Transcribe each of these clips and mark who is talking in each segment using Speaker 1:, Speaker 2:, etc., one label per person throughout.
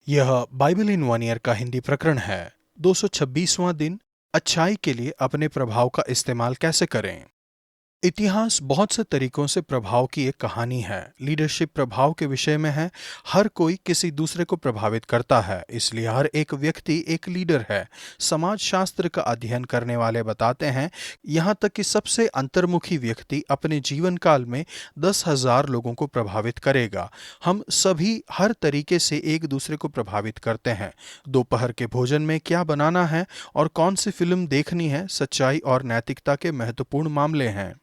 Speaker 1: यह Bible in one year का हिंदी प्रकरण है। 226वां दिन। अच्छाई के लिए अपने प्रभाव का इस्तेमाल कैसे करें। इतिहास बहुत से तरीकों से प्रभाव की एक कहानी है। लीडरशिप प्रभाव के विषय में है। हर कोई किसी दूसरे को प्रभावित करता है, इसलिए हर एक व्यक्ति एक लीडर है। समाज शास्त्र का अध्ययन करने वाले बताते हैं, यहाँ तक कि सबसे अंतर्मुखी व्यक्ति अपने जीवन काल में 10,000 लोगों को प्रभावित करेगा। हम सभी हर तरीके से एक दूसरे को प्रभावित करते हैं। दोपहर के भोजन में क्या बनाना है और कौन सी फिल्म देखनी है, सच्चाई और नैतिकता के महत्वपूर्ण मामले हैं।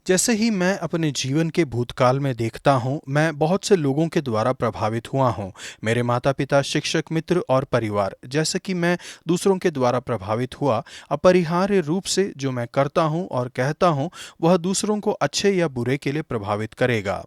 Speaker 1: जैसे ही मैं अपने जीवन के भूतकाल में देखता हूँ, मैं बहुत से लोगों के द्वारा प्रभावित हुआ हूँ। मेरे माता पिता, शिक्षक, मित्र और परिवार। जैसे कि मैं दूसरों के द्वारा प्रभावित हुआ, अपरिहार्य रूप से जो मैं करता हूँ और कहता हूँ वह दूसरों को अच्छे या बुरे के लिए प्रभावित करेगा।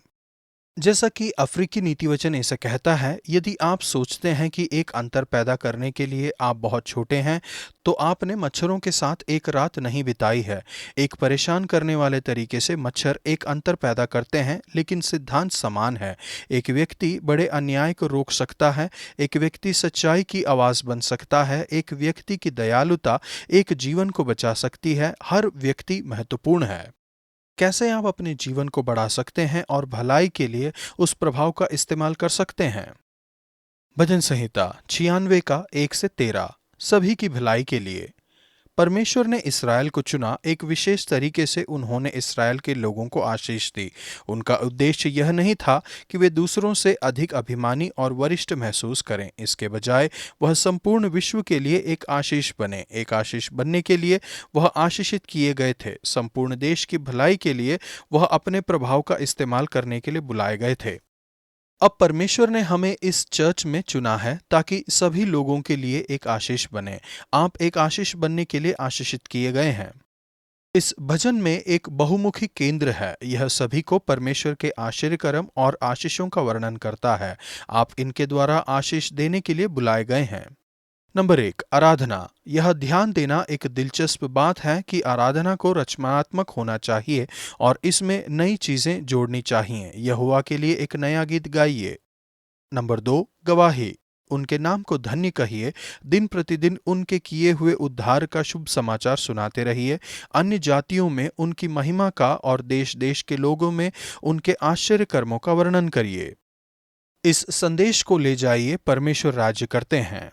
Speaker 1: जैसा कि अफ्रीकी नीतिवचन ऐसा कहता है, यदि आप सोचते हैं कि एक अंतर पैदा करने के लिए आप बहुत छोटे हैं, तो आपने मच्छरों के साथ एक रात नहीं बिताई है। एक परेशान करने वाले तरीके से मच्छर एक अंतर पैदा करते हैं, लेकिन सिद्धांत समान है। एक व्यक्ति बड़े अन्याय को रोक सकता है, एक व्यक्ति सच्चाई की आवाज़ बन सकता है, एक व्यक्ति की दयालुता एक जीवन को बचा सकती है। हर व्यक्ति महत्वपूर्ण है। कैसे आप अपने जीवन को बढ़ा सकते हैं और भलाई के लिए उस प्रभाव का इस्तेमाल कर सकते हैं। भजन संहिता 96 का 1 से 13। सभी की भलाई के लिए परमेश्वर ने इसराइल को चुना। एक विशेष तरीके से उन्होंने इसराइल के लोगों को आशीष दी। उनका उद्देश्य यह नहीं था कि वे दूसरों से अधिक अभिमानी और वरिष्ठ महसूस करें। इसके बजाय वह संपूर्ण विश्व के लिए एक आशीष बने। एक आशीष बनने के लिए वह आशीषित किए गए थे। संपूर्ण देश की भलाई के लिए वह अपने प्रभाव का इस्तेमाल करने के लिए बुलाए गए थे। अब परमेश्वर ने हमें इस चर्च में चुना है ताकि सभी लोगों के लिए एक आशीष बने। आप एक आशीष बनने के लिए आशीषित किए गए हैं। इस भजन में एक बहुमुखी केंद्र है। यह सभी को परमेश्वर के आश्चर्यकर्म और आशीषों का वर्णन करता है। आप इनके द्वारा आशीष देने के लिए बुलाए गए हैं। नंबर 1, आराधना। यह ध्यान देना एक दिलचस्प बात है कि आराधना को रचनात्मक होना चाहिए और इसमें नई चीजें जोड़नी चाहिए। यहोवा के लिए एक नया गीत गाइए। नंबर 2, गवाही। उनके नाम को धन्य कहिए। दिन प्रतिदिन उनके किए हुए उद्धार का शुभ समाचार सुनाते रहिए। अन्य जातियों में उनकी महिमा का और देश देश के लोगों में उनके आश्चर्य कर्मों का वर्णन करिए। इस संदेश को ले जाइए, परमेश्वर राज्य करते हैं।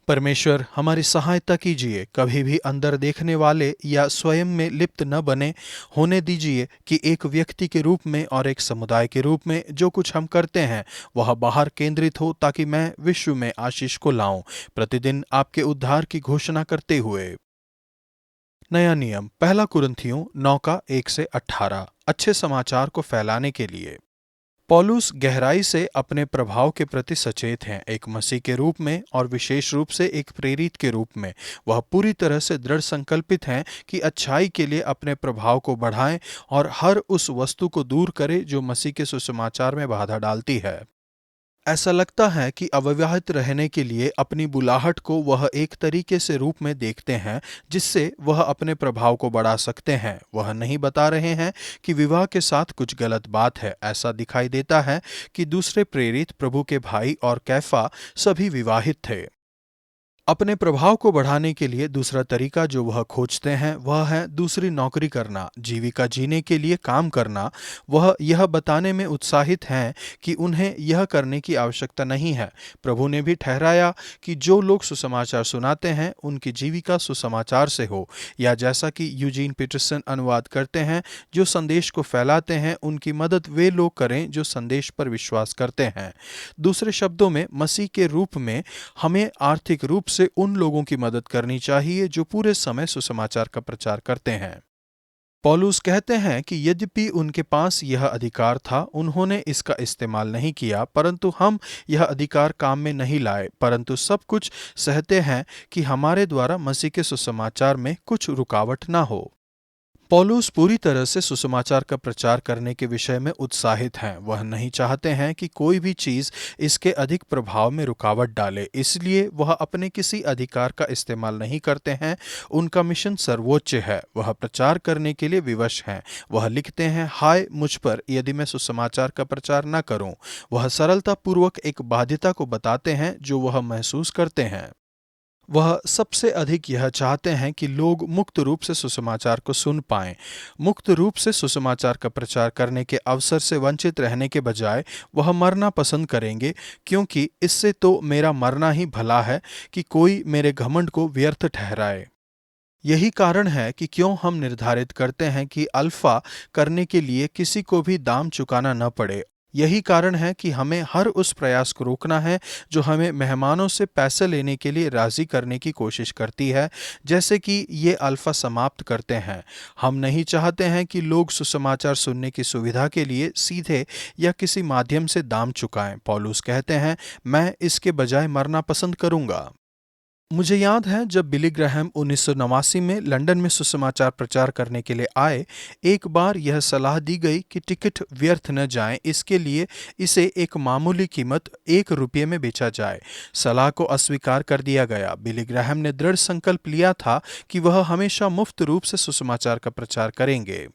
Speaker 1: परमेश्वर हमारी सहायता कीजिए। कभी भी अंदर देखने वाले या स्वयं में लिप्त न बने। होने दीजिए कि एक व्यक्ति के रूप में और एक समुदाय के रूप में जो कुछ हम करते हैं वह बाहर केंद्रित हो, ताकि मैं विश्व में आशीष को लाऊं, प्रतिदिन आपके उद्धार की घोषणा करते हुए। नया नियम 1 कुरिन्थियों 9 का 1 से 18। अच्छे समाचार को फैलाने के लिए पौलुस गहराई से अपने प्रभाव के प्रति सचेत हैं। एक मसीह के रूप में और विशेष रूप से एक प्रेरित के रूप में वह पूरी तरह से दृढ़ संकल्पित हैं कि अच्छाई के लिए अपने प्रभाव को बढ़ाएं और हर उस वस्तु को दूर करें जो मसीह के सुसमाचार में बाधा डालती है। ऐसा लगता है कि अविवाहित रहने के लिए अपनी बुलाहट को वह एक तरीके से रूप में देखते हैं जिससे वह अपने प्रभाव को बढ़ा सकते हैं। वह नहीं बता रहे हैं कि विवाह के साथ कुछ गलत बात है। ऐसा दिखाई देता है कि दूसरे प्रेरित, प्रभु के भाई और कैफा सभी विवाहित थे। अपने प्रभाव को बढ़ाने के लिए दूसरा तरीका जो वह खोजते हैं वह है दूसरी नौकरी करना, जीविका जीने के लिए काम करना। वह यह बताने में उत्साहित हैं कि उन्हें यह करने की आवश्यकता नहीं है। प्रभु ने भी ठहराया कि जो लोग सुसमाचार सुनाते हैं उनकी जीविका सुसमाचार से हो, या जैसा कि यूजीन पीटरसन अनुवाद करते हैं, जो संदेश को फैलाते हैं उनकी मदद वे लोग करें जो संदेश पर विश्वास करते हैं। दूसरे शब्दों में, मसीह के रूप में हमें आर्थिक रूप से उन लोगों की मदद करनी चाहिए जो पूरे समय सुसमाचार का प्रचार करते हैं। पौलुस कहते हैं कि यद्यपि उनके पास यह अधिकार था, उन्होंने इसका इस्तेमाल नहीं किया, परंतु हम यह अधिकार काम में नहीं लाए, परंतु सब कुछ सहते हैं कि हमारे द्वारा मसीह के सुसमाचार में कुछ रुकावट ना हो। पौलुस पूरी तरह से सुसमाचार का प्रचार करने के विषय में उत्साहित हैं। वह नहीं चाहते हैं कि कोई भी चीज़ इसके अधिक प्रभाव में रुकावट डाले, इसलिए वह अपने किसी अधिकार का इस्तेमाल नहीं करते हैं। उनका मिशन सर्वोच्च है, वह प्रचार करने के लिए विवश हैं। वह लिखते हैं, हाय मुझ पर यदि मैं सुसमाचार का प्रचार न करूं। वह सरलतापूर्वक एक बाध्यता को बताते हैं जो वह महसूस करते हैं। वह सबसे अधिक यह चाहते हैं कि लोग मुक्त रूप से सुसमाचार को सुन पाएं। मुक्त रूप से सुसमाचार का प्रचार करने के अवसर से वंचित रहने के बजाय वह मरना पसंद करेंगे, क्योंकि इससे तो मेरा मरना ही भला है कि कोई मेरे घमंड को व्यर्थ ठहराए। यही कारण है कि क्यों हम निर्धारित करते हैं कि अल्फा करने के लिए किसी को भी दाम चुकाना न पड़े। यही कारण है कि हमें हर उस प्रयास को रोकना है जो हमें मेहमानों से पैसे लेने के लिए राजी करने की कोशिश करती है, जैसे कि ये अल्फा समाप्त करते हैं। हम नहीं चाहते हैं कि लोग सुसमाचार सुनने की सुविधा के लिए सीधे या किसी माध्यम से दाम चुकाएं। पौलुस कहते हैं, मैं इसके बजाय मरना पसंद करूंगा। मुझे याद है जब बिली ग्राहम 1989 में लंदन में सुसमाचार प्रचार करने के लिए आए, एक बार यह सलाह दी गई कि टिकट व्यर्थ न जाएं, इसके लिए इसे एक मामूली कीमत ₹1 में बेचा जाए। सलाह को अस्वीकार कर दिया गया। बिली ग्राहम ने दृढ़ संकल्प लिया था कि वह हमेशा मुफ्त रूप से सुसमाचार का प्रचार करेंगे।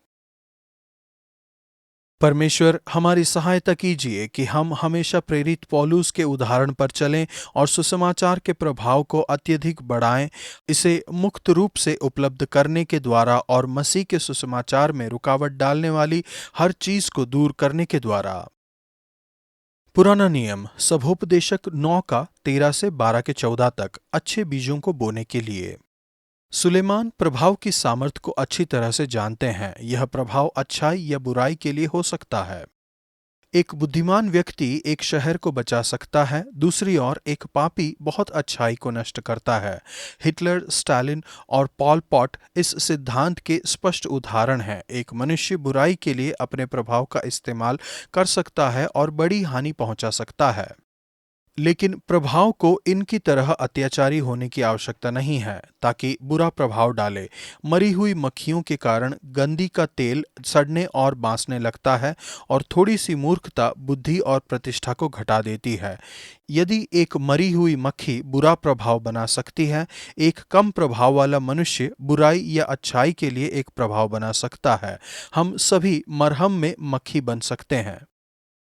Speaker 1: परमेश्वर हमारी सहायता कीजिए कि हम हमेशा प्रेरित पौलुस के उदाहरण पर चलें और सुसमाचार के प्रभाव को अत्यधिक बढ़ाएं, इसे मुक्त रूप से उपलब्ध करने के द्वारा और मसीह के सुसमाचार में रुकावट डालने वाली हर चीज को दूर करने के द्वारा। पुराना नियम सभोपदेशक 9 का 13 से 12 के 14 तक अच्छे बीजों को बोने के लिए। सुलेमान प्रभाव की सामर्थ्य को अच्छी तरह से जानते हैं। यह प्रभाव अच्छाई या बुराई के लिए हो सकता है। एक बुद्धिमान व्यक्ति एक शहर को बचा सकता है, दूसरी ओर एक पापी बहुत अच्छाई को नष्ट करता है। हिटलर, स्टालिन और पॉल पॉट इस सिद्धांत के स्पष्ट उदाहरण हैं। एक मनुष्य बुराई के लिए अपने प्रभाव का इस्तेमाल कर सकता है और बड़ी हानि पहुंचा सकता है, लेकिन प्रभाव को इनकी तरह अत्याचारी होने की आवश्यकता नहीं है ताकि बुरा प्रभाव डाले। मरी हुई मक्खियों के कारण गंदी का तेल सड़ने और बांसने लगता है और थोड़ी सी मूर्खता बुद्धि और प्रतिष्ठा को घटा देती है। यदि एक मरी हुई मक्खी बुरा प्रभाव बना सकती है, एक कम प्रभाव वाला मनुष्य बुराई या अच्छाई के लिए एक प्रभाव बना सकता है। हम सभी मरहम में मक्खी बन सकते हैं।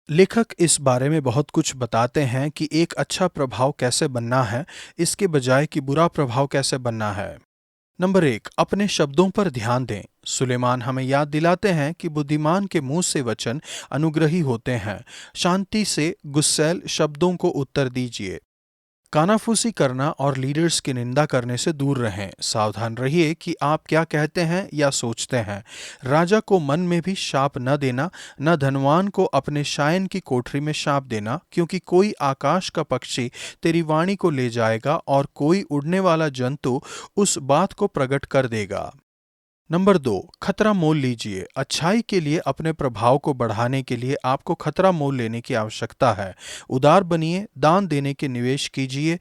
Speaker 1: लेखक इस बारे में बहुत कुछ बताते हैं कि एक अच्छा प्रभाव कैसे बनना है, इसके बजाय कि बुरा प्रभाव कैसे बनना है। नंबर 1, अपने शब्दों पर ध्यान दें। सुलेमान हमें याद दिलाते हैं कि बुद्धिमान के मुंह से वचन अनुग्रही होते हैं। शांति से गुस्सैल शब्दों को उत्तर दीजिए। कानाफूसी करना और लीडर्स की निंदा करने से दूर रहें। सावधान रहिए कि आप क्या कहते हैं या सोचते हैं। राजा को मन में भी शाप न देना, न धनवान को अपने शायन की कोठरी में शाप देना, क्योंकि कोई आकाश का पक्षी तेरी वाणी को ले जाएगा और कोई उड़ने वाला जंतु उस बात को प्रकट कर देगा। नंबर 2, खतरा मोल लीजिए। अच्छाई के लिए अपने प्रभाव को बढ़ाने के लिए आपको खतरा मोल लेने की आवश्यकता है। उदार बनिए, दान देने के निवेश कीजिए।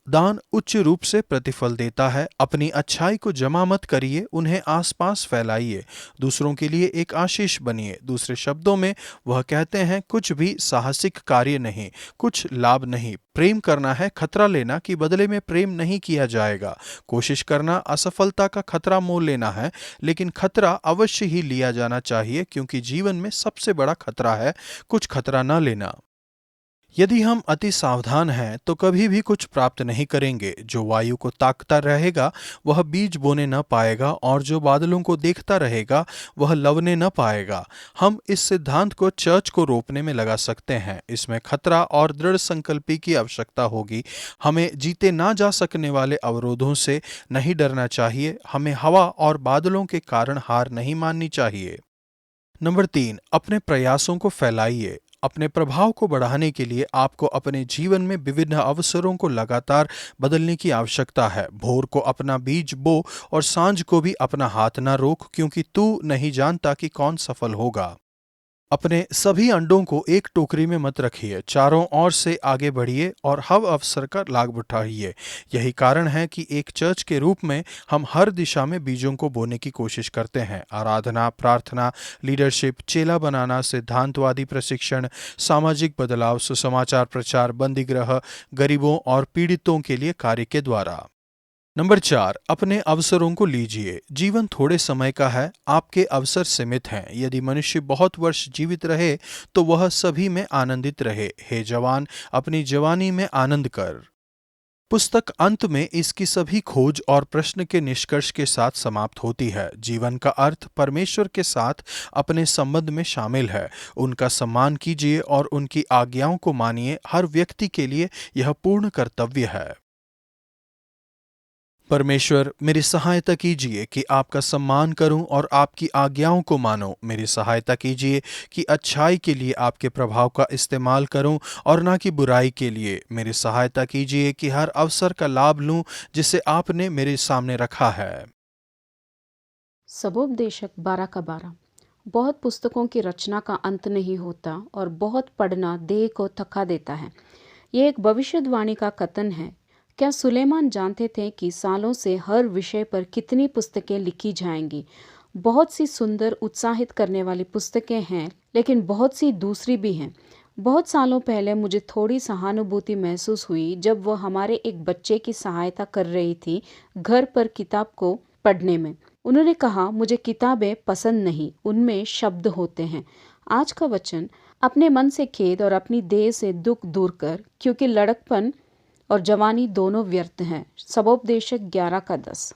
Speaker 1: दान उच्च रूप से प्रतिफल देता है। अपनी अच्छाई को जमा मत करिए, उन्हें आसपास फैलाइए। दूसरों के लिए एक आशीष बनिए। दूसरे शब्दों में वह कहते हैं, कुछ भी साहसिक कार्य नहीं, कुछ लाभ नहीं। प्रेम करना है खतरा लेना कि बदले में प्रेम नहीं किया जाएगा। कोशिश करना असफलता का खतरा मोल लेना है, लेकिन खतरा अवश्य ही लिया जाना चाहिए, क्योंकि जीवन में सबसे बड़ा खतरा है कुछ खतरा न लेना। यदि हम अति सावधान हैं तो कभी भी कुछ प्राप्त नहीं करेंगे। जो वायु को ताकता रहेगा वह बीज बोने न पाएगा, और जो बादलों को देखता रहेगा वह लवने न पाएगा। हम इस सिद्धांत को चर्च को रोपने में लगा सकते हैं। इसमें खतरा और दृढ़ संकल्पी की आवश्यकता होगी। हमें जीते ना जा सकने वाले अवरोधों से नहीं डरना चाहिए। हमें हवा और बादलों के कारण हार नहीं माननी चाहिए। नंबर 3, अपने प्रयासों को फैलाइए। अपने प्रभाव को बढ़ाने के लिए आपको अपने जीवन में विभिन्न अवसरों को लगातार बदलने की आवश्यकता है। भोर को अपना बीज बो और सांझ को भी अपना हाथ ना रोक, क्योंकि तू नहीं जानता कि कौन सफल होगा। अपने सभी अंडों को एक टोकरी में मत रखिए, चारों ओर से आगे बढ़िए और हर अवसर का लाभ उठाइए। यही कारण है कि एक चर्च के रूप में हम हर दिशा में बीजों को बोने की कोशिश करते हैं। आराधना, प्रार्थना, लीडरशिप, चेला बनाना, सिद्धांतवादी प्रशिक्षण, सामाजिक बदलाव, सुसमाचार प्रचार, बंदीगृह, गरीबों और पीड़ितों के लिए कार्य के द्वारा। नंबर 4, अपने अवसरों को लीजिए। जीवन थोड़े समय का है, आपके अवसर सीमित हैं। यदि मनुष्य बहुत वर्ष जीवित रहे तो वह सभी में आनंदित रहे। हे जवान, अपनी जवानी में आनंद कर। पुस्तक अंत में इसकी सभी खोज और प्रश्न के निष्कर्ष के साथ समाप्त होती है। जीवन का अर्थ परमेश्वर के साथ अपने संबंध में शामिल है। उनका सम्मान कीजिए और उनकी आज्ञाओं को मानिए। हर व्यक्ति के लिए यह पूर्ण कर्तव्य है। परमेश्वर, मेरी सहायता कीजिए कि आपका सम्मान करूं और आपकी आज्ञाओं को मानूं। मेरी सहायता कीजिए कि अच्छाई के लिए आपके प्रभाव का इस्तेमाल करूं और ना कि बुराई के लिए। मेरी सहायता कीजिए कि हर अवसर का लाभ लूं जिसे आपने मेरे सामने रखा है।
Speaker 2: सबोपदेशक 12 का 12। बहुत पुस्तकों की रचना का अंत नहीं होता और बहुत पढ़ना देह को थका देता है। यह एक भविष्यवाणी का कथन है। क्या सुलेमान जानते थे कि सालों से हर विषय पर कितनी पुस्तकें लिखी जाएंगी? बहुत सी सुंदर, उत्साहित करने वाली पुस्तकें हैं, लेकिन बहुत सी दूसरी भी हैं। बहुत सालों पहले मुझे थोड़ी सहानुभूति महसूस हुई जब वह हमारे एक बच्चे की सहायता कर रही थी घर पर किताब को पढ़ने में। उन्होंने कहा, मुझे किताबें पसंद नहीं, उनमें शब्द होते हैं। आज का वचन, अपने मन से खेद और अपनी देह से दुख दूर कर, क्योंकि लड़कपन और जवानी दोनों व्यर्थ हैं। सबोपदेशक 11 का 10।